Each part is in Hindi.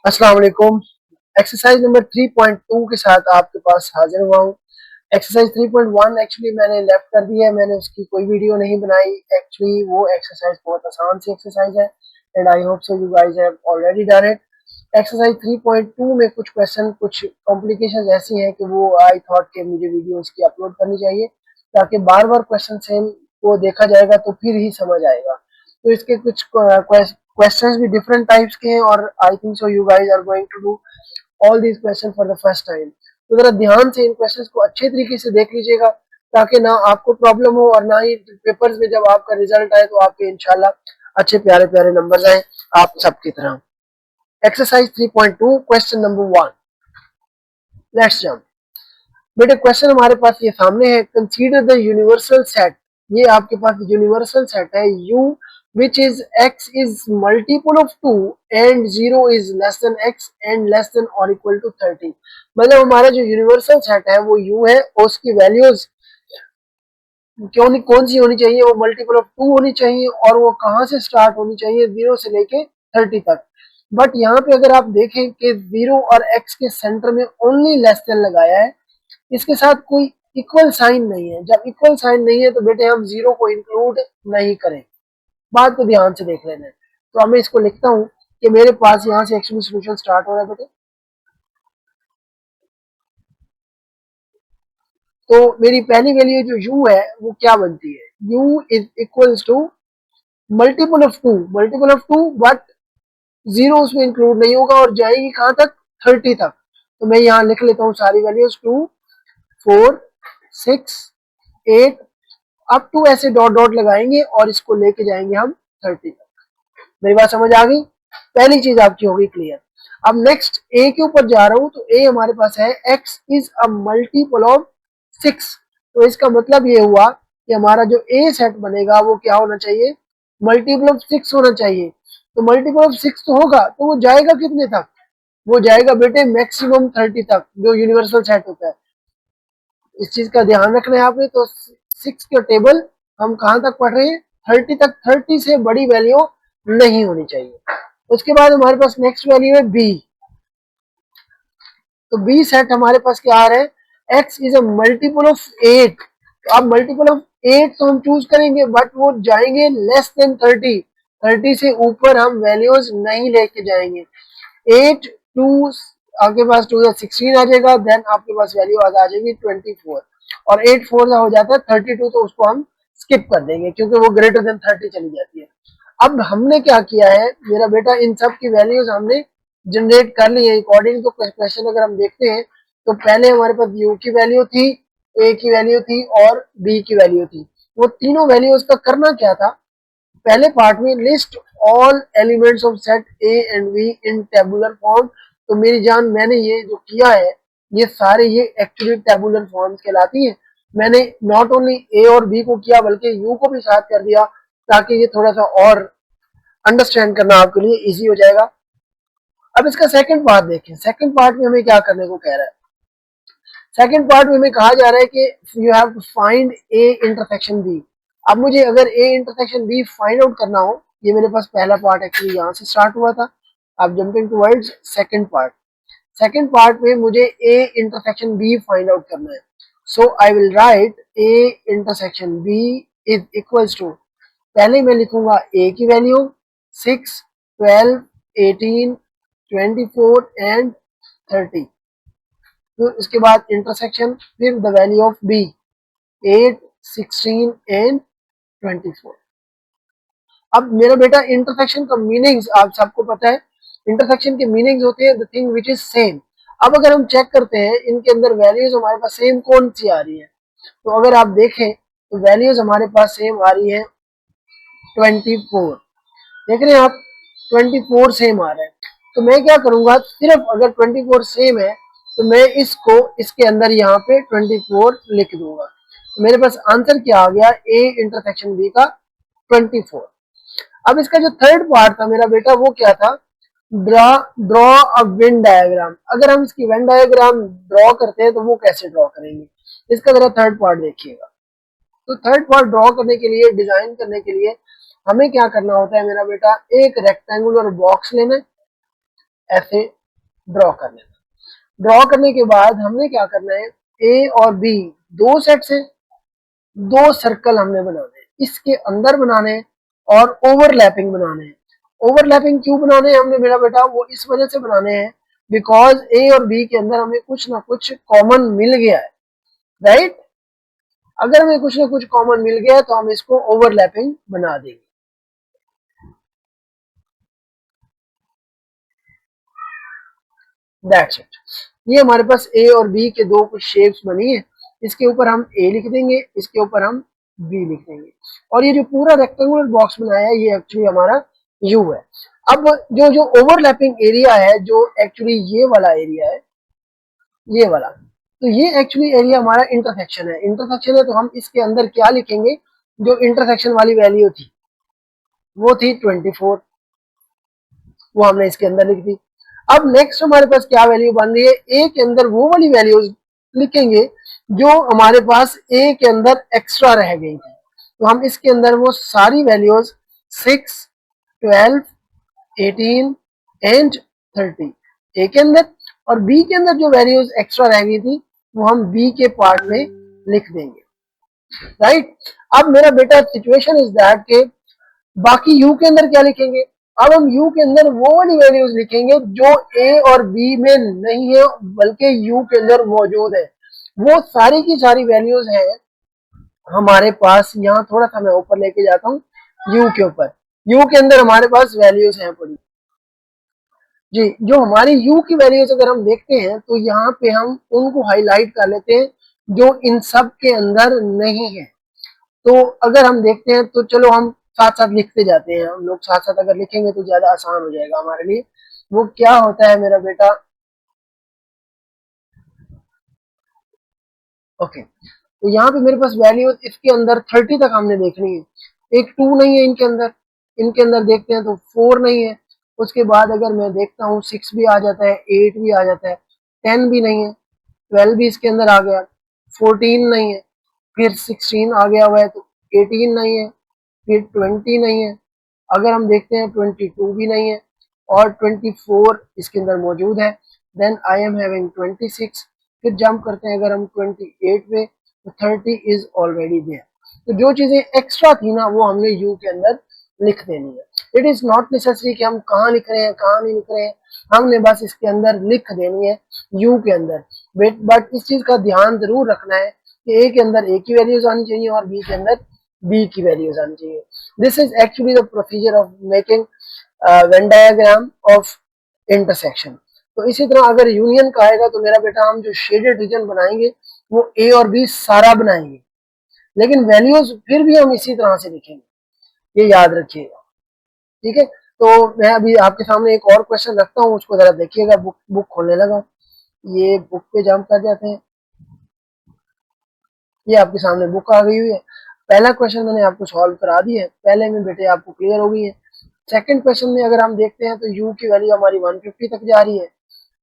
अस्सलाम वालेकुम। एक्सरसाइज नंबर 3.2 के साथ आपके पास हाजिर हुआ हूँ। एक्सरसाइज 3.1 एक्चुअली मैंने लेफ्ट कर दिया है, मैंने उसकी कोई वीडियो नहीं बनाई। एक्चुअली वो एक्सरसाइज बहुत आसान सी एक्सरसाइज है and I hope so you guys have already done it. Exercise 3.2 में कुछ क्वेश्चन, कुछ कॉम्प्लिकेशंस ऐसी हैं कि वो आई थॉट कि मुझे वीडियो उसकी अपलोड करनी चाहिए ताकि बार बार क्वेश्चन सेम को देखा जाएगा तो फिर ही समझ आएगा। तो इसके कुछ क्वेश्चंस भी डिफरेंट टाइप्स के हैं और I think so you guys are going to do all these question for the first time. तो जरा ध्यान से इन क्वेश्चंस को अच्छे तरीके से देख लीजिएगा ताकि ना आपको प्रॉब्लम हो और ना ही पेपर्स में जब आपका रिजल्ट आए तो आपके इंशाल्लाह अच्छे प्यारे प्यारे नंबर्स आए आप सबकी तरह। Exercise 3.2 question number 1, let's jump. बेटे क्वेश्चन हमारे पास ये सामने है, कंसीडर द यूनिवर्सल सेट। ये आपके पास यूनिवर्सल सेट है u which is x is multiple of 2 and 0 is less than x and less than or equal to 30। मतलब हमारा जो यूनिवर्सल सेट है वो u है और उसकी वैल्यूज क्यों नहीं, कौन सी होनी चाहिए, वो मल्टीपल ऑफ 2 होनी चाहिए और वो कहाँ से स्टार्ट होनी चाहिए, 0 से लेके 30 तक। बट यहाँ पे अगर आप देखें कि 0 और x के सेंटर में ओनली लेस देन लगाया है, इसके साथ कोई इक्वल साइन नहीं है। जब इक्वल साइन नहीं है तो बेटे हम 0 को इंक्लूड नहीं करें। बात को ध्यान से देख लेना है। तो अब मैं इसको लिखता हूँ कि मेरे पास यहाँ से एक्चुअली सोल्यूशन स्टार्ट हो रहा है बेटे। तो मेरी पहली वैल्यू जो u है वो क्या बनती है, u is equals to multiple of 2, multiple of 2 but 0 उसमें इंक्लूड नहीं होगा और जाएगी कहाँ तक, 30 तक। तो मैं यहाँ लिख लेता हूँ सारी वैल्यूज 2 4 6 8 अब 2 ऐसे डॉट डॉट लगाएंगे और इसको लेके जाएंगे हम 30 तक। मेरी बात समझ आ गई, पहली चीज आपकी होगी क्लियर। अब नेक्स्ट a के ऊपर जा रहा हूं तो a हमारे पास है x is a multiple of 6। तो इसका मतलब ये हुआ कि हमारा जो a सेट बनेगा वो क्या होना चाहिए, मल्टीपल ऑफ 6 होना चाहिए। तो मल्टीपल ऑफ 6 तो होगा तो वो जाएगा कितने तक, वो जाएगा बेटे मैक्सिमम 30 तक, जो यूनिवर्सल सेट होता है। इस चीज का ध्यान रखना है आपने। तो 6 का टेबल हम कहां तक पढ़ रहे हैं, 30 तक। 30 से बड़ी वैल्यू नहीं होनी चाहिए। उसके बाद हमारे पास नेक्स्ट वैल्यू है b। तो b सेट हमारे पास क्या आ रहा है, x is a multiple of 8। तो अब मल्टीपल ऑफ 8 तो हम चूज करेंगे बट वो जाएंगे लेस देन 30। 30 से ऊपर हम वैल्यूज नहीं लेके जाएंगे। 8 2 आपके पास 2 16 आ जाएगा, देन आपके पास वैल्यू आ जाएगी 24 और 8 4 हो जाता है 32। तो उसको हम स्किप कर देंगे क्योंकि वो ग्रेटर देन 30 चली जाती है। अब हमने क्या किया है मेरा बेटा, इन सब की वैल्यूज हमने जनरेट कर ली है अकॉर्डिंग टू क्वेश्चन। अगर हम देखते हैं तो पहले हमारे पास u की वैल्यू थी, a की वैल्यू थी और b की वैल्यू थी। वो तीनों वैल्यूज का करना क्या था, पहले पार्ट में list all elements of set A and be in tabular form. तो मेरी जान मैंने ये जो किया है ये सारे ये एक्चुअली टेबुलर फॉर्म्स कहलाती हैं। मैंने नॉट ओनली ए और बी को किया बल्कि यू को भी साथ कर दिया ताकि ये थोड़ा सा और अंडरस्टैंड करना आपके लिए इजी हो जाएगा। अब इसका सेकंड पार्ट देखें, सेकंड पार्ट में हमें क्या करने को कह रहा है। सेकंड पार्ट में हमें कहा जा रहा है कि you have to find A intersection B. अब मुझे अगर A intersection B find out करना हो, ये मेरे पास पहला पार्ट एक्चुअली यहाँ से स्टार्ट हुआ था। अब jumping towards second part, second part में मुझे A intersection B find out करना है। So I will write A intersection B is equals to, पहले मैं लिखूंगा ए की वैल्यू 6 12 18 24 एंड 30। फिर उसके बाद इंटरसेक्शन, फिर the value of B 8 16 and 24। अब मेरा बेटा इंटरसेक्शन का मीनिंग्स आप सबको पता है, इंटरसेक्शन के मीनिंग्स होते हैं the thing which is same. अब अगर हम चेक करते हैं इनके अंदर वैल्यूज हमारे पास सेम कौन सी आ रही है, तो अगर आप देखें तो वैल्यूज हमारे पास सेम आ रही है 24। देख रहे हैं आप 24 सेम आ रहा है। तो मैं क्या करूंगा, सिर्फ अगर 24 सेम है तो मैं इसको इसके अंदर यहाँ पे 24 लिख दूंगा। तो मेरे पास आंसर क्या आ गया, ए इंटरसेक्शन बी का 24। अब इसका जो थर्ड पार्ट था मेरा बेटा वो क्या था, draw draw a Venn diagram. अगर हम इसकी वेन डायग्राम ड्रॉ करते हैं तो वो कैसे ड्रॉ करेंगे, इसका जरा थर्ड पार्ट देखिएगा। तो थर्ड पार्ट ड्रॉ करने के लिए, डिजाइन करने के लिए हमें क्या करना होता है मेरा बेटा, एक रेक्टेंगुलर बॉक्स लेना है ऐसे ड्रॉ कर लेना। ड्रॉ करने के बाद हमने क्या करना है, ए और बी दो सेट से दो सर्कल हमने बनाने हैं, इसके अंदर बनाने हैं और ओवरलैपिंग बनाने हैं। ओवरलैपिंग क्यों बनाने हैं हमने मेरा बेटा, वो इस वजह से बनाने हैं बिकॉज ए और बी के अंदर हमें कुछ ना कुछ कॉमन मिल गया है, राइट। अगर हमें कुछ ना कुछ कॉमन मिल गया है तो हम इसको ओवरलैपिंग बना देंगे। That's it. ये हमारे पास ए और बी के दो कुछ शेप्स बनी है, इसके ऊपर हम ए लिख देंगे, इसके ऊपर हम बी लिख देंगे, और ये जो पूरा रेक्टेंगुलर बॉक्स बनाया है ये एक्चुअली हमारा यू है। अब जो जो ओवरलैपिंग एरिया है, जो एक्चुअली ये वाला एरिया है, ये वाला, तो ये एक्चुअली एरिया हमारा इंटरसेक्शन है। इंटरसेक्शन है तो हम इसके अंदर क्या लिखेंगे, जो इंटरसेक्शन वाली वैल्यू थी वो थी 24, वो हमने इसके अंदर लिख दी। अब नेक्स्ट हमारे पास क्या वैल्यू बन रही है, ए के अंदर वो वाली वैल्यूज लिखेंगे जो हमारे पास ए के अंदर एक्स्ट्रा रह गई थी। तो हम इसके अंदर वो सारी वैल्यूज 6, 12, 18 एंड 30 ए के अंदर, और बी के अंदर जो वैल्यूज एक्स्ट्रा रह गई थी वो हम बी के पार्ट में लिख देंगे, राइट। अब मेरा बेटा सिचुएशन इज दैट के बाकी यू के अंदर क्या लिखेंगे, अब हम यू के अंदर वो वाली वैल्यूज लिखेंगे जो ए और बी में नहीं है बल्कि यू के अंदर मौजूद है। वो सारी की सारी वैल्यूज हैं हमारे पास, यहाँ थोड़ा सा मैं ऊपर लेके जाता हूँ यू के ऊपर। यू के अंदर हमारे पास वैल्यूज हैं पड़ी जी, जो हमारी यू की वैल्यूज अगर हम देखते हैं तो यहाँ पे हम उनको हाईलाइट कर लेते हैं जो इन सब के अंदर नहीं है। तो अगर हम देखते हैं तो चलो हम साथ साथ लिखते जाते हैं, हम लोग साथ साथ अगर लिखेंगे तो ज्यादा आसान हो जाएगा हमारे लिए। वो क्या होता है मेरा बेटा, ओके, तो यहाँ पे मेरे पास वैल्यू इसके अंदर 30 तक हमने देखनी है। एक 2 नहीं है इनके अंदर, इनके अंदर देखते हैं तो 4 नहीं है। उसके बाद अगर मैं देखता हूँ 6 भी आ जाता है, 8 भी आ जाता है, 10 भी नहीं है, 12 भी इसके अंदर आ गया, 14 नहीं है, फिर 16 आ गया हुआ है, तो 18 नहीं है, फिर 20 नहीं है, अगर हम देखते हैं 22 भी नहीं है, और 24 इसके अंदर मौजूद है। देन आई एम हैविंग 26, फिर जंप करते हैं अगर हम 28 पे तो 30 इज ऑलरेडी देयर। तो जो चीजें एक्स्ट्रा थी ना वो हमने यू के अंदर लिख देनी है। इट इज नॉट नेसेसरी कि हम कहाँ लिख रहे हैं कहाँ नहीं लिख रहे हैं, हमने बस इसके अंदर लिख देनी है यू के अंदर। बट इस चीज का ध्यान जरूर रखना है कि ए के अंदर ए की वैल्यूज आनी चाहिए और बी के अंदर बी की वैल्यूज आनी चाहिए। This is actually the procedure of making Venn diagram of intersection. तो इसी तरह अगर यूनियन का आएगा तो मेरा बेटा हम जो शेडेड रीजन बनाएंगे वो ए और बी सारा बनाएंगे, लेकिन वैल्यूज फिर भी हम इसी तरह से लिखेंगे, ये याद रखिएगा, ठीक है। तो मैं अभी आपके सामने एक और क्वेश्चन रखता हूँ, उसको जरा देखिएगा। बुक खोलने लगा, ये बुक पे जंप कर जाते हैं, ये आपके सामने बुक आ गई हुई है। पहला क्वेश्चन मैंने आपको सॉल्व करा दिया है, पहले में बेटे आपको क्लियर हो गई है। सेकंड क्वेश्चन में अगर हम देखते हैं तो u की वैल्यू हमारी 150 तक जा रही है,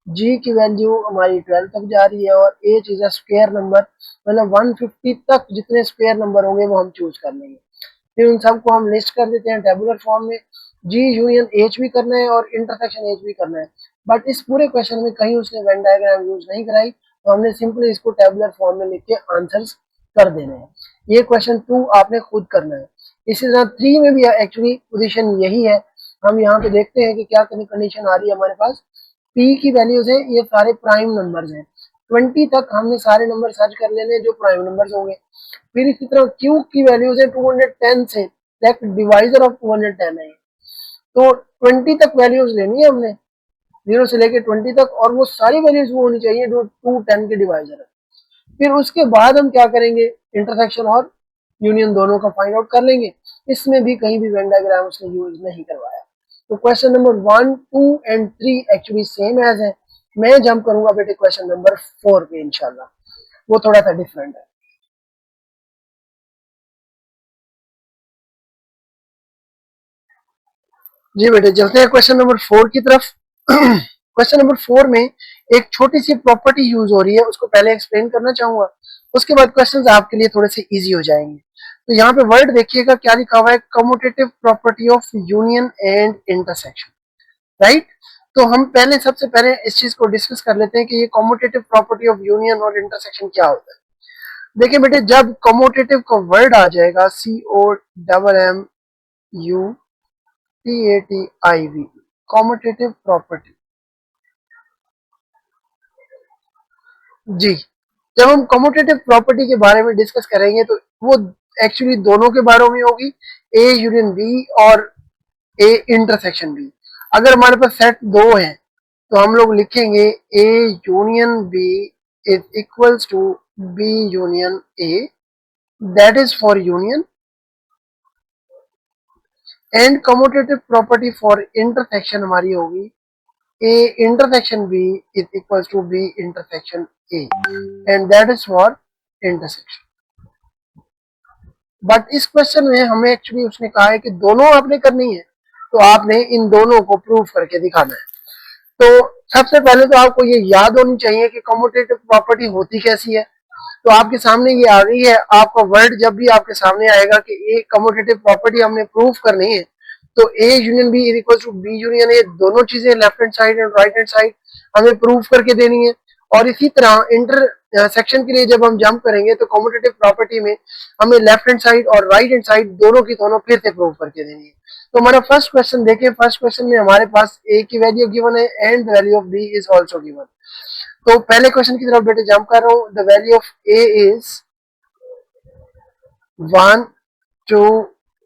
g की वैल्यू हमारी 12 तक जा रही है, और h is a square number, मतलब 150 तक जितने स्क्वायर नंबर होंगे वो हम चूज कर लेंगे। फिर उन सबको हम लिस्ट कर देते हैं टेबुलर फॉर्म में, g यूनियन h भी करना है और इंटरसेक्शन h भी करना है। बट इस पूरे क्वेश्चन में कहीं उसने वेन डायग्राम यूज नहीं कराई, तो हमने सिंपली इसको टेबुलर फॉर्म में लिख के आंसर्स कर देने हैं। ये क्वेश्चन 2 आपने खुद करना है। इसी तरह 3 में भी एक्चुअली पोजीशन यही है। हम यहाँ पे देखते हैं कि क्या कंडीशन आ रही है हमारे पास। p की वैल्यूज है, ये सारे प्राइम नंबर्स हैं, 20 तक हमने सारे नंबर सर्च कर लेने जो प्राइम नंबर्स होंगे। फिर इसी तरह q की वैल्यूज है 210 से, डिवाइजर ऑफ 210 है, तो 20 तक वैल्यूज लेनी है हमने, 0 से लेके 20 तक, और वो सारी वैल्यूज वो होनी चाहिए जो 210 के डिवाइजर है। फिर उसके बाद हम क्या करेंगे, इंटरसेक्शन और यूनियन दोनों का फाइंड आउट कर लेंगे। इसमें भी कहीं भी वेन डायग्राम उसने यूज नहीं करवाया। तो question number 1, 2 and 3 actually same as है। मैं जंप करूंगा बेटे क्वेश्चन नंबर 4 पे, इंशाल्लाह वो थोड़ा सा डिफरेंट है। जी बेटे चलते हैं क्वेश्चन नंबर 4 की तरफ। क्वेश्चन नंबर 4 में एक छोटी सी प्रॉपर्टी यूज हो रही है, उसको पहले एक्सप्लेन करना चाहूंगा, उसके बाद क्वेश्चंस आपके लिए थोड़े से इजी हो जाएंगे। तो यहाँ पे वर्ड देखिएगा क्या लिखा हुआ है, commutative property of union and intersection, right. तो हम पहले सबसे पहले इस चीज को डिस्कस कर लेते हैं कि ये कॉम्यूटेटिव प्रॉपर्टी ऑफ यूनियन और इंटरसेक्शन क्या होता है। देखिए बेटे, जब कॉम्यूटेटिव का वर्ड आ जाएगा COMMUTATIV, कॉम्यूटेटिव प्रॉपर्टी, जी, जब हम कॉम्यूटेटिव प्रॉपर्टी के बारे में डिस्कस करेंगे तो वो एक्चुअली दोनों के बारे में होगी, ए यूनियन बी और ए इंटरसेक्शन बी। अगर हमारे पास सेट दो है तो हम लोग लिखेंगे A union B is equals to B union A, that is for union, and commutative property for intersection हमारी होगी A intersection B is equals to B intersection A, and that is for intersection. But इस क्वेश्चन में हमें एक्चुअली उसने कहा है कि दोनों आपने करनी है, तो आपने इन दोनों को प्रूव करके दिखाना है। तो सबसे पहले तो आपको ये याद होनी चाहिए कि कम्यूटेटिव प्रॉपर्टी होती कैसी है। तो आपके सामने ये आ गई है, आपका वर्ड जब भी आपके सामने आएगा कि ए कम्यूटेटिव प्रॉपर्टी हमने प्रूव करनी है, तो A union B is equal to B union A, दोनों चीजें left hand side and right hand side हमें प्रूव करके देनी है। और इसी तरह इंटर सेक्शन के लिए जब हम जंप करेंगे तो कम्यूटेटिव प्रॉपर्टी में हमें लेफ्ट हैंड साइड और राइट हैंड साइड दोनों की दोनों फिर से प्रूव करके देनी है। तो हमारा फर्स्ट क्वेश्चन देखिए, फर्स्ट क्वेश्चन में हमारे पास ए की वैल्यू गिवन है and the value of B is also given. तो पहले क्वेश्चन की तरफ बेटे जंप कर रहा हूं। The value of A is 1 2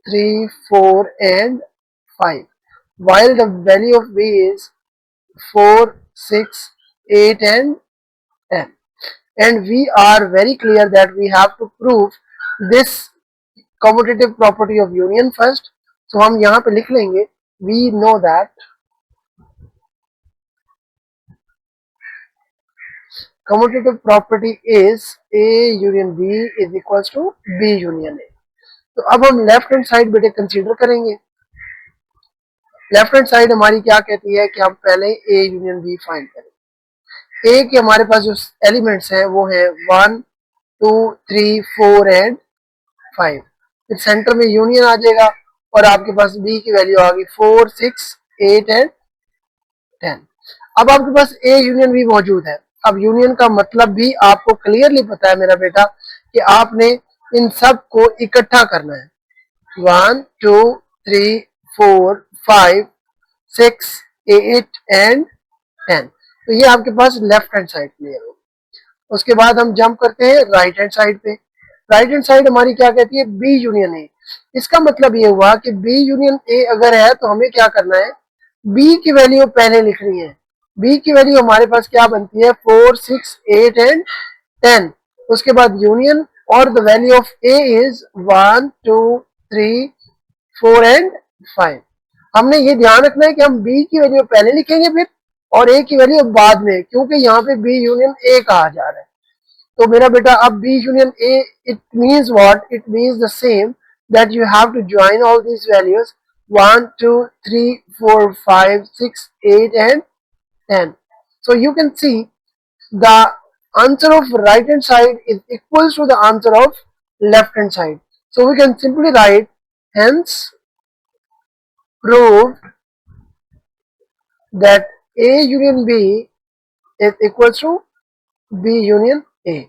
3 4 and 5, while the value of b is 4 6 8 and 10, and we are very clear that we have to prove this commutative property of union first. So हम यहाँ पे लिख लेंगे, we know that commutative property is A union B is equals to B union A. तो अब हम लेफ्ट हैंड साइड बेटे कंसीडर करेंगे। लेफ्ट हैंड साइड हमारी क्या कहती है कि हम पहले A यूनियन B फाइंड करें। A के हमारे पास जो एलिमेंट्स हैं वो है 1 2 3 4 एंड 5, फिर सेंटर में यूनियन आ जाएगा और आपके पास B की वैल्यू आ गई 4 6 8 एंड 10। अब आपके पास A यूनियन B मौजूद है। अब यूनियन का मतलब भी आपको क्लियरली पता है मेरा बेटा कि आपने इन सब को इकट्ठा करना है। 1 2 3 4 5 6 8 एंड 10। तो ये आपके पास लेफ्ट हैंड साइड क्लियर हो। उसके बाद हम जंप करते हैं राइट हैंड साइड पे। राइट हैंड साइड हमारी क्या कहती है, बी यूनियन ए। इसका मतलब ये हुआ कि बी यूनियन ए अगर है तो हमें क्या करना है, बी की वैल्यू पहले लिखनी है। बी की वैल्यू हमारे पास क्या बनती है 4 6 8 एंड 10। उसके बाद यूनियन और the value of A is 1 2 3 4 and 5। हमने ये ध्यान रखना है कि हम बी की वैल्यू पहले लिखेंगे फिर और ए की वैल्यू बाद में, क्योंकि यहाँ पे बी यूनियन ए कहा जा रहा है। तो मेरा बेटा अब B union A, it means what, it means the same that you have to join all these values 1 2 3 4 5 6 8 and 10. So you can see the answer of right hand side is equals to the answer of left hand side. So we can simply write hence proved that A union B is equals to B union A.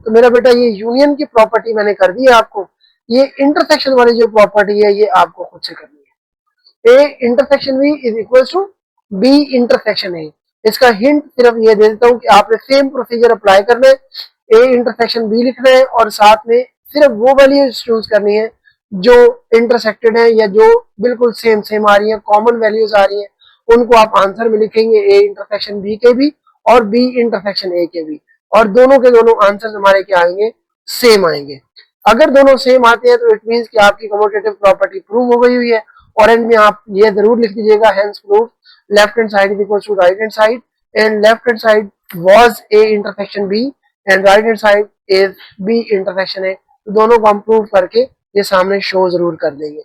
तो मेरा बेटा ये यूनियन की प्रॉपर्टी मैंने कर दी है आपको। ये इंटरसेक्शन वाली जो प्रॉपर्टी है ये आपको खुद से करनी है। A intersection B is equal to B intersection A. इसका हिंट सिर्फ ये दे देता हूँ कि आपने सेम प्रोसीजर अप्लाई करना है, ए इंटरसेक्शन बी लिखना है और साथ में सिर्फ वो वैल्यूज चूज करनी है जो इंटरसेक्टेड है या जो बिल्कुल सेम सेम आ रही है, कॉमन वैल्यूज आ रही है, उनको आप आंसर में लिखेंगे ए इंटरसेक्शन बी के भी और बी इंटरसेक्शन ए के भी, और दोनों के दोनों आंसर हमारे क्या आएंगे, सेम आएंगे। अगर दोनों सेम आते हैं तो इट मींस कि आपकी कम्यूटेटिव प्रॉपर्टी प्रूव हो गई हुई है। और एंड में आप ये जरूर लिख दीजिएगा hence proof left hand side is equal to right hand side and left hand side was A intersection B and right hand side is B intersection A. तो दोनों को हम प्रूव करके ये सामने शो जरूर कर देंगे।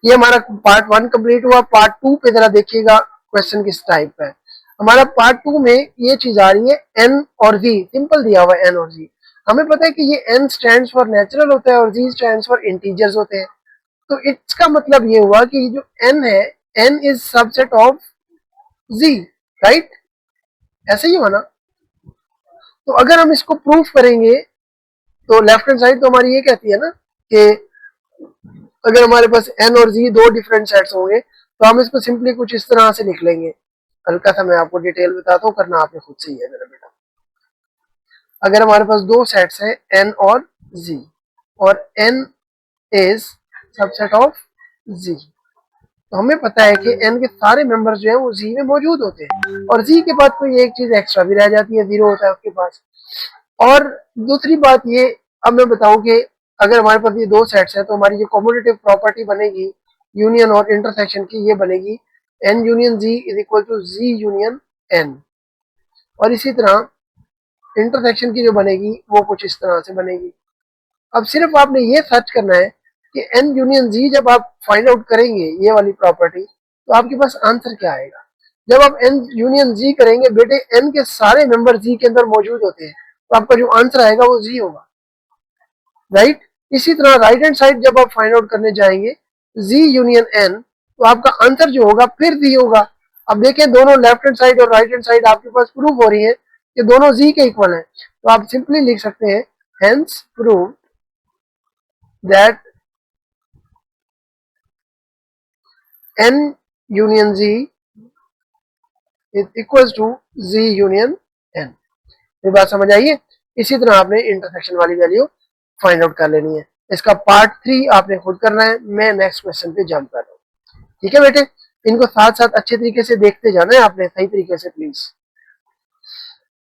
ये हमारा पार्ट 1 कंप्लीट हुआ। पार्ट 2 पे जरा देखिएगा क्वेश्चन किस टाइप का है। हमारा पार्ट 2 में ये चीज आ रही है एन और जी, सिंपल दिया हुआ है एन और जी। हमें पता है कि ये n स्टैंड्स फॉर नेचुरल होता है और z स्टैंड्स फॉर इंटीजर्स होते हैं। तो इसका मतलब ये हुआ कि जो n है, n is subset of G, right, ऐसे ही हुआ ना। तो अगर हम इसको प्रूफ करेंगे तो लेफ्ट हैंड साइड तो हमारी ये कहती है ना कि अगर हमारे पास एन और जी दो डिफरेंट सेट्स होंगे तो हम इसको सिंपली कुछ इस तरह से लिख लेंगे। हल्का सा मैं आपको डिटेल बताता हूँ, करना आपने खुद से ही है मेरा बेटा। अगर हमारे पास दो सेट्स हैं एन और जी, और एन इज सबसेट ऑफ जी, तो हमें पता है कि एन के सारे मेंबर्स जो है वो जी में मौजूद होते हैं, और जी के बाद कोई एक चीज एक्स्ट्रा भी रह जाती है, जीरो होता है उसके पास। और दूसरी बात ये, अब मैं बताऊं कि अगर हमारे पास ये दो सेट्स हैं तो हमारी जो कॉम्यूटेटिव प्रॉपर्टी बनेगी यूनियन और इंटरसेक्शन की, ये बनेगी N union G is equal to G union N. और इसी तरह इंटरसेक्शन की जो बनेगी वो कुछ इस तरह से बनेगी। अब सिर्फ आपने ये सर्च करना है कि एन यूनियन जी जब आप फाइंड आउट करेंगे ये वाली प्रॉपर्टी, तो आपके पास आंसर क्या आएगा। जब आप एन यूनियन जी करेंगे बेटे, एन के सारे मेंबर जी के अंदर मौजूद होते हैं, तो आपका जो आंसर आएगा वो जी होगा, राइट। इसी तरह राइट हैंड साइड जब आप फाइंड आउट करने जाएंगे जी यूनियन एन, तो आपका आंसर जो होगा फिर जी होगा। अब देखें दोनों लेफ्ट हैंड साइड और राइट हैंड साइड आपके पास प्रूव हो रही है कि दोनों जी के इक्वल है, तो आप सिंपली लिख सकते हैं hence prove that n union z is equals to z union n। ये बात समझ आई है। इसी तरह आपने इंटरसेक्शन वाली वैल्यू फाइंड आउट कर लेनी है। इसका पार्ट 3 आपने खुद करना है, मैं नेक्स्ट क्वेश्चन पे जंप कर रहा हूँ। ठीक है बेटे, इनको साथ साथ अच्छे तरीके से देखते जाना है आपने, सही तरीके से please.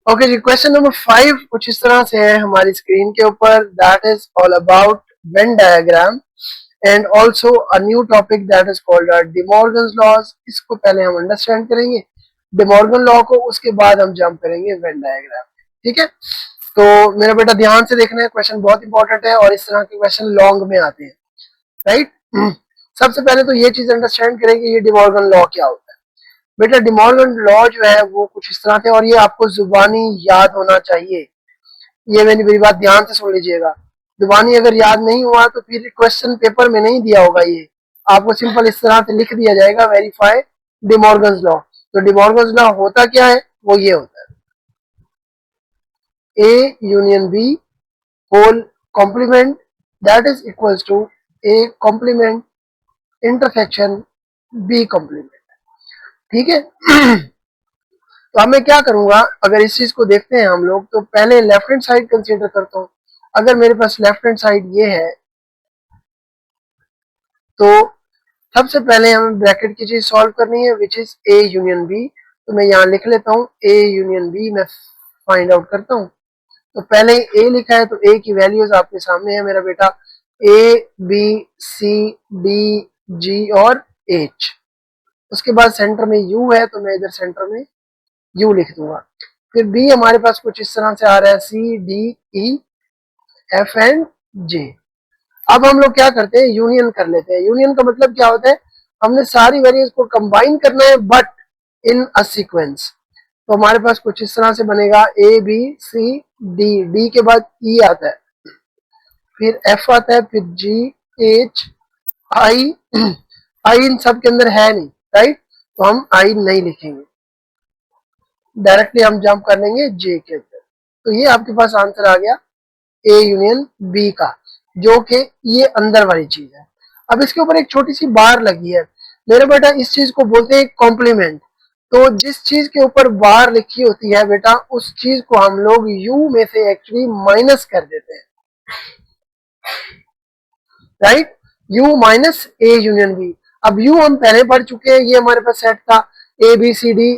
Okay ji, question number 5 कुछ इस तरह से है हमारी स्क्रीन के ऊपर, that is all about Venn diagram and also a new topic that is called De Morgan's laws. इसको पहले हम अंडरस्टैंड करेंगे De Morgan लॉ को, उसके बाद हम जंप करेंगे वेन डायग्राम। ठीक है, तो मेरा बेटा ध्यान से देखना है, क्वेश्चन बहुत इंपॉर्टेंट है और इस तरह के क्वेश्चन लॉन्ग में आते हैं, राइट। सबसे पहले तो ये चीज अंडरस्टैंड करेंगे ये De Morgan लॉ क्या होता है। बेटा De Morgan लॉ जो है वो कुछ इस तरह से, और ये आपको जुबानी याद होना चाहिए, ये मेरी ध्यान ध्यान से सुन लीजिएगा। जुबानी अगर याद नहीं हुआ तो फिर क्वेश्चन पेपर में नहीं दिया होगा, ये आपको सिंपल इस तरह से लिख दिया जाएगा, वेरीफाई De Morgan's लॉ। तो De Morgan's लॉ होता क्या है, वो ये होता है A union B whole complement that is equals to A complement intersection B complement. ठीक है। तो अब मैं क्या करूंगा, अगर इस चीज को देखते हैं हम लोग, तो पहले लेफ्ट हैंड साइड कंसीडर करता हूं। अगर मेरे पास लेफ्ट हैंड साइड ये है, तो सबसे पहले हमें ब्रैकेट की चीज सॉल्व करनी है which is A union B। तो मैं यहाँ लिख लेता हूँ A यूनियन B, मैं फाइंड आउट करता हूँ। तो पहले A लिखा है तो A की वैल्यूज आपके सामने है मेरा बेटा, A B C D G और H। उसके बाद सेंटर में U है तो मैं इधर सेंटर में U लिख दूंगा। फिर B हमारे पास कुछ इस तरह से आ रहा है C D E F and J। अब हम लोग क्या करते हैं, यूनियन कर लेते हैं। यूनियन का मतलब क्या होता है, हमने सारी वैल्यूज को कंबाइन करना है बट इन अ सीक्वेंस। तो हमारे पास कुछ इस तरह से बनेगा A B C D, D के बाद E आता है, फिर F आता है, फिर G H I I इन सब के अंदर है नहीं, राइट, तो हम I नहीं लिखेंगे, डायरेक्टली हम जंप कर लेंगे J के अंदर। तो ये आपके पास आंसर आ गया A यूनियन B का, जो कि ये अंदर वाली चीज है। अब इसके ऊपर एक छोटी सी बार लगी है मेरे बेटा, इस चीज को बोलते हैं कॉम्प्लीमेंट। तो जिस चीज के ऊपर बार लिखी होती है बेटा, उस चीज को हम लोग U में से एक्चुअली माइनस कर देते हैं, right. U minus A union B। अब U हम पहले पढ़ चुके हैं, ये हमारे पास सेट था A B C D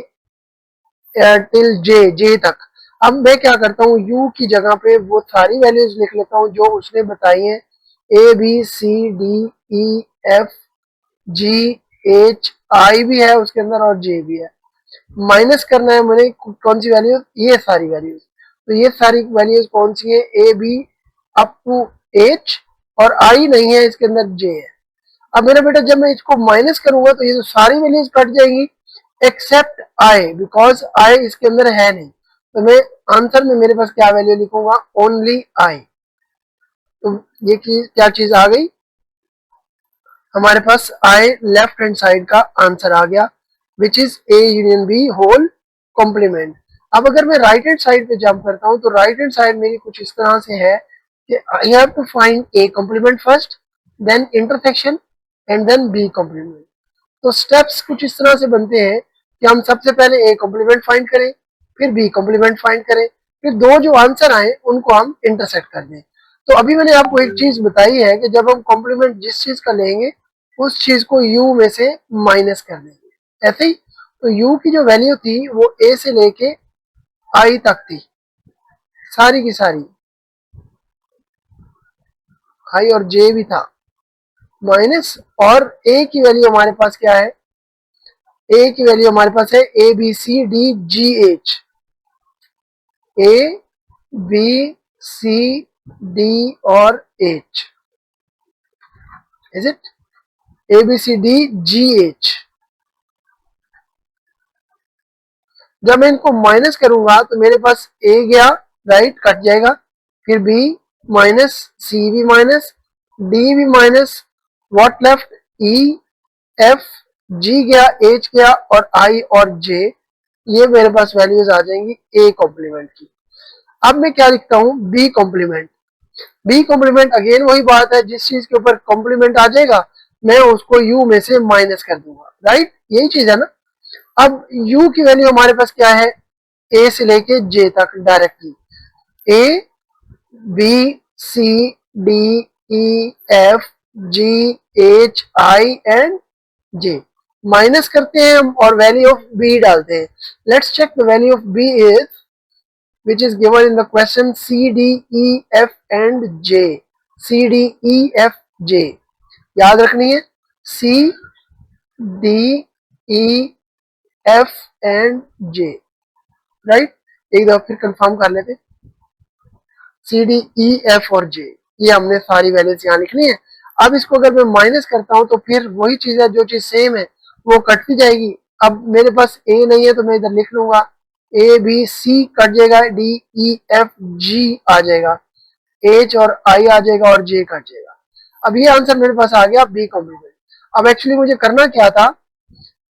till J तक। अब मैं क्या करता हूँ, U की जगह पे वो सारी वैल्यूज लिख लेता हूँ जो उसने बताई है, A B C D E F G H I भी है उसके अंदर और J भी है। माइनस करना है मैंने कौन सी वैल्यूज, ये सारी वैल्यूज। तो ये सारी वैल्यूज कौन सी है, A B up to H, और I नहीं है, इसके अंदर J है। अब मेरा बेटा जब मैं इसको माइनस करूंगा तो ये तो सारी वैल्यूज कट जाएंगी एक्सेप्ट आई, बिकॉज आई इसके अंदर है नहीं। तो मैं आंसर में मेरे पास क्या वैल्यू लिखूंगा, ओनली आई। तो ये क्या चीज आ गई हमारे पास, आई लेफ्ट हैंड साइड का आंसर आ गया। Which is A union B whole complement. अब अगर मैं राइट हैंड साइड पे जंप करता हूं तो राइट हैंड साइड मेरी कुछ इस तरह से है कि I have to find A complement first, then intersection and then B complement. तो स्टेप्स कुछ इस तरह से बनते हैं कि हम सबसे पहले ए कॉम्प्लीमेंट फाइंड करें, फिर बी कॉम्प्लीमेंट फाइंड करें, फिर दो जो आंसर आए उनको हम इंटरसेक्ट कर दें। तो अभी मैंने आपको एक चीज बताई है कि जब हम कॉम्प्लीमेंट जिस चीज का लेंगे उस चीज को यू में से माइनस कर देंगे। ऐसे ही तो यू की जो वैल्यू थी वो ए से लेके आई तक थी, सारी की सारी, आई और जे भी था माइनस, और ए की वैल्यू हमारे पास क्या है, ए की वैल्यू हमारे पास है A B C D G H, A B C D और H, is it, A B C D G H. जब मैं इनको माइनस करूंगा तो मेरे पास ए गया, राइट, कट जाएगा, फिर बी माइनस, सी भी माइनस, डी भी minus, what left, E, F, G गया, एच गया और आई और जे, ये मेरे पास वैल्यूज आ जाएंगी ए कॉम्प्लीमेंट की। अब मैं क्या लिखता हूं, B complement. B complement again वही बात है, जिस चीज के ऊपर कॉम्प्लीमेंट आ जाएगा मैं उसको यू में से माइनस कर दूंगा, राइट, यही चीज है ना। अब u की वैल्यू हमारे पास क्या है, a से लेके j तक directly, a b c d e f g h i and j, minus करते हैं हम और वैल्यू ऑफ b डालते हैं। Let's check the value of b is which is given in the question c d e f and j, c d e f j याद रखनी है, c d e F and J, right. एक दफा फिर कंफर्म कर लेते, सी डी ई एफ और जे, ये हमने सारी वैल्यूज यहाँ लिखनी है। अब इसको अगर मैं माइनस करता हूं तो फिर वही चीज है, जो चीज सेम है वो कटती जाएगी। अब मेरे पास ए नहीं है तो मैं इधर लिख लूंगा ए बी सी कट जाएगा, डी ई एफ जी आ जाएगा, एच और आई आ जाएगा और जे कट जाएगा। अब ये आंसर मेरे पास आ गया बी कॉम्प्लीमेंट। अब एक्चुअली मुझे करना क्या था,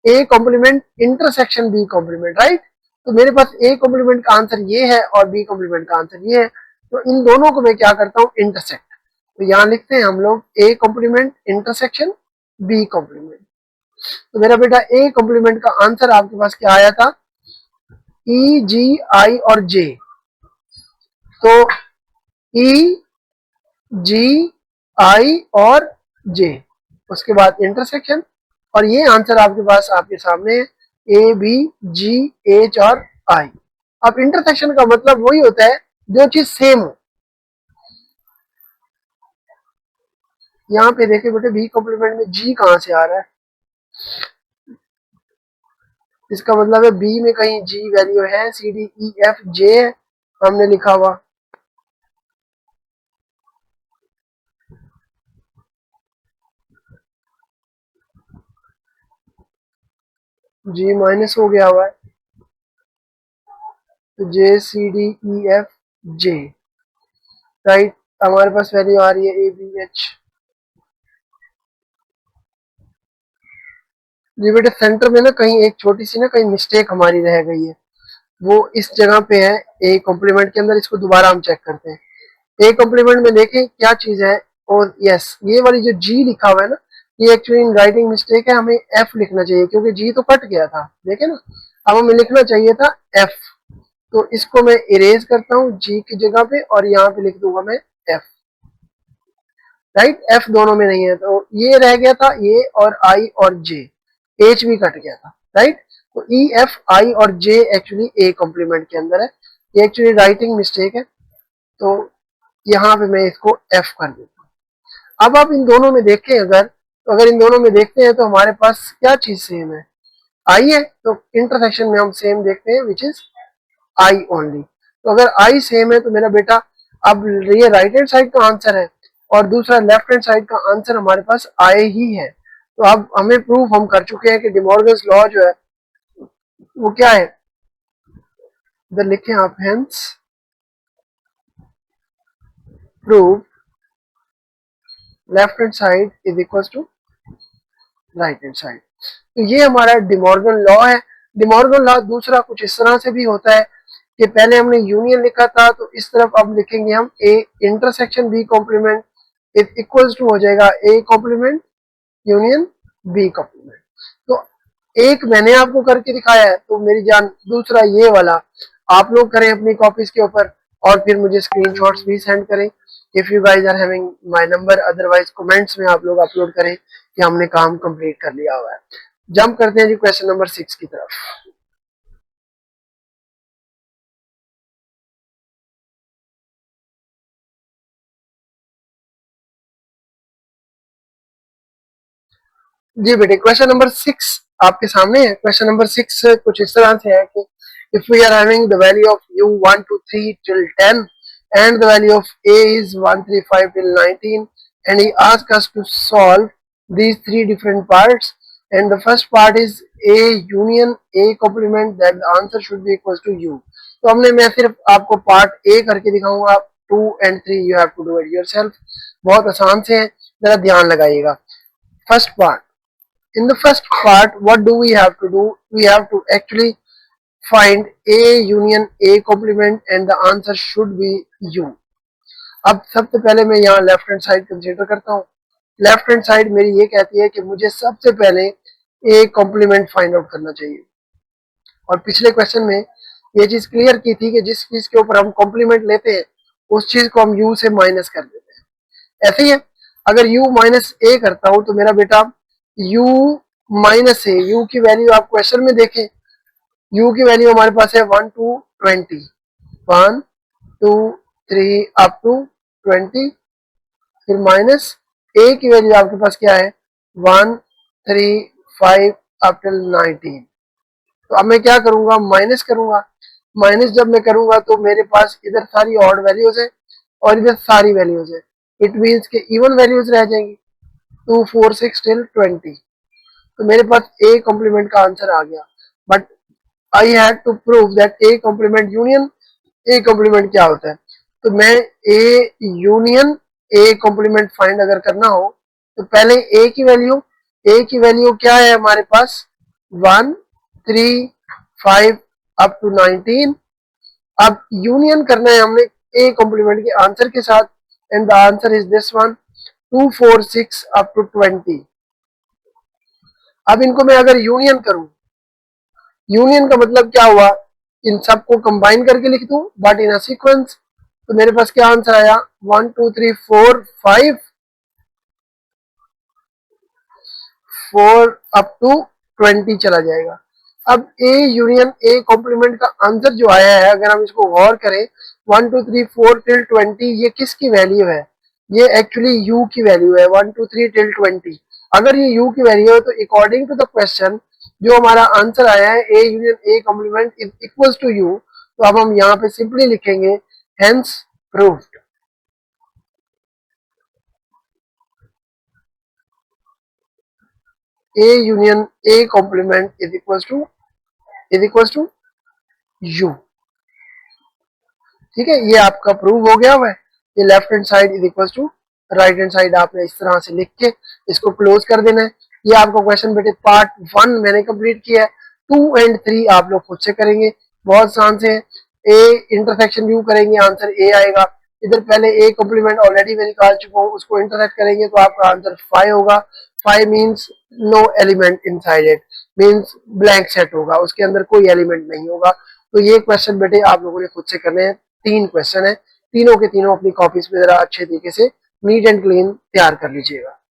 A complement intersection B complement, right. तो मेरे पास ए कॉम्प्लीमेंट का आंसर ये है और बी कॉम्प्लीमेंट का आंसर ये है, तो इन दोनों को मैं क्या करता हूँ, इंटरसेक्ट। तो यहाँ लिखते हैं हम लोग A complement intersection B complement. तो मेरा बेटा ए कॉम्प्लीमेंट का आंसर आपके पास क्या आया था, ई जी आई और जे। तो ई जी आई और जे, उसके बाद इंटरसेक्शन, और ये आंसर आपके पास आपके सामने है, ए बी जी एच और आई। अब इंटरसेक्शन का मतलब वही होता है जो चीज सेम हो। यहाँ पे देखिए बेटे बी कॉम्प्लीमेंट में जी कहां से आ रहा है, इसका मतलब है बी में कहीं जी वैल्यू है, सी डी ई एफ जे हमने लिखा हुआ, जी माइनस हो गया हुआ है, तो जे सी डी ई एफ जे, राइट। हमारे पास वैल्यू आ रही है ए बी एच। जी बेटे सेंटर में ना कहीं एक छोटी सी ना कहीं मिस्टेक हमारी रह गई है, वो इस जगह पे है ए कॉम्प्लीमेंट के अंदर। इसको दोबारा हम चेक करते हैं। ए कॉम्प्लीमेंट में देखें क्या चीज है, और यस ये वाली जो जी लिखा हुआ है ना, ये एक्चुअली इन राइटिंग मिस्टेक है, हमें एफ लिखना चाहिए क्योंकि जी तो कट गया था, देखे ना। अब हमें लिखना चाहिए था एफ, तो इसको मैं इरेज करता हूँ जी की जगह पे और यहाँ पे लिख दूंगा मैं एफ, राइट। एफ दोनों में नहीं है तो ये रह गया था, ये और आई और जे, एच भी कट गया था, राइट। तो ई एफ आई और जे एक्चुअली ए कॉम्प्लीमेंट के अंदर है, ये एक्चुअली राइटिंग मिस्टेक है, तो यहाँ पे मैं इसको एफ कर देता हूँ। अब आप इन दोनों में देखें अगर, तो अगर इन दोनों में देखते हैं तो हमारे पास क्या चीज सेम है, आई है, तो इंटरसेक्शन में हम सेम देखते हैं विच इज आई ओनली। तो अगर आई सेम है तो मेरा बेटा अब ये राइट हैंड साइड का आंसर है और दूसरा लेफ्ट हैंड साइड का आंसर हमारे पास आई ही है। तो अब हमें प्रूफ हम कर चुके हैं कि डिमॉर्गन्स लॉ जो है वो क्या है, इधर लिखें आप, hence prove left hand side is equal to right hand side. तो ये हमारा डिमॉर्गन लॉ है। डिमॉर्गन लॉ दूसरा कुछ इस तरह से भी होता है कि पहले हमने यूनियन लिखा था, तो इस तरफ अब लिखेंगे हम A intersection B complement is equals to हो जाएगा A complement union B complement. तो एक मैंने आपको करके दिखाया है, तो मेरी जान दूसरा ये वाला आप लोग करें अपनी कॉपीज के ऊपर और फिर मुझे स्क्रीनशॉट्स भी सेंड करें। If you guys are having my number, otherwise comments में आप लोग अपलोड करें कि हमने काम कंप्लीट कर लिया हुआ है। जंप करते हैं जी क्वेश्चन नंबर 6 की तरफ। जी बेटे क्वेश्चन नंबर 6 आपके सामने है। क्वेश्चन नंबर 6 कुछ इस तरह से है कि if we are having the value of u 1 2 3 till 10 and the value of a is 1 3 5 till 19 and he asks us to solve these three different parts and the first part is a union a complement, that the answer should be equals to u। तो हमने मैं सिर्फ आपको पार्ट ए करके दिखाऊंगा, 2 and 3 you have to do it yourself। बहुत आसान से है, जरा ध्यान लगाइएगा। First part, in the first part what do we have to do? We have to actually find a union a complement and the answer should be u। अब सबसे पहले मैं यहाँ लेफ्ट हैंड साइड कंसीडर करता हूँ। लेफ्ट हैंड साइड मेरी ये कहती है कि मुझे सबसे पहले ए कॉम्प्लीमेंट फाइंड आउट करना चाहिए, और पिछले क्वेश्चन में ये चीज क्लियर की थी कि जिस चीज के ऊपर हम कॉम्प्लीमेंट लेते हैं उस चीज को हम u से माइनस कर देते हैं। ऐसे ही है, अगर u माइनस ए करता हूं तो मेरा बेटा u माइनस ए, u की वैल्यू आप क्वेश्चन में देखें, u की वैल्यू हमारे पास है 1 to 20, 1 2 3 अप टू 20, फिर माइनस a की वैल्यू आपके पास क्या है 1 3 5 अप टिल 19। तो अब मैं क्या करूंगा, माइनस करूंगा। माइनस जब मैं करूंगा तो मेरे पास इधर सारी ऑड वैल्यूज है और इधर सारी वैल्यूज है, इट मीन्स के इवन वैल्यूज रह जाएंगी 2 4 6 टिल 20। तो मेरे पास ए कॉम्प्लीमेंट का आंसर आ गया, but I had to prove that A complement union A complement क्या होता है। तो मैं A union A complement find अगर करना हो तो पहले ए की वैल्यू क्या है हमारे पास 1 3 5 अप टू 19। अब यूनियन करना है हमने ए कॉम्प्लीमेंट के आंसर के साथ and the answer is this one 2 4 6 up to 20। अब इनको मैं अगर यूनियन करूं, यूनियन का मतलब क्या हुआ, इन सबको कंबाइन करके लिख दूं बट इन अ सीक्वेंस। तो मेरे पास क्या आंसर आया 1 2 3 4 5 4 अप टू 20 चला जाएगा। अब ए यूनियन ए कॉम्प्लीमेंट का आंसर जो आया है, अगर हम इसको गौर करें 1 2 3 4 टिल 20, ये किसकी वैल्यू है, ये एक्चुअली यू की वैल्यू है 1 2 3 टिल 20। अगर ये यू की वैल्यू है तो अकॉर्डिंग टू द क्वेश्चन जो हमारा आंसर आया है A union A complement is equals to U. तो अब हम यहाँ पे सिंपली लिखेंगे hence proved. A union A complement is equals to U. ठीक है, ये आपका प्रूव हो गया हुआ है। ये left hand side is equal to right hand side आपने इस तरह से लिख के इसको क्लोज कर देना है। ये आपका क्वेश्चन बेटे पार्ट 1 मैंने कंप्लीट किया है, 2 एंड 3 आप लोग खुद से करेंगे, बहुत आसान से है। ए इंटरसेक्शन यू करेंगे आंसर ए आएगा, इधर पहले ए कॉम्प्लीमेंट ऑलरेडी मैं निकाल चुका हूँ, उसको इंटरसेक्ट करेंगे तो आपका आंसर 5 होगा। 5 means no element inside it, means blank set होगा, उसके अंदर कोई एलिमेंट नहीं होगा। तो ये क्वेश्चन बेटे आप लोगों ने खुद से करने हैं। 3 क्वेश्चन है, तीनों के तीनों अपनी कॉपीज में जरा अच्छे तरीके से नीट एंड क्लीन तैयार कर लीजिएगा।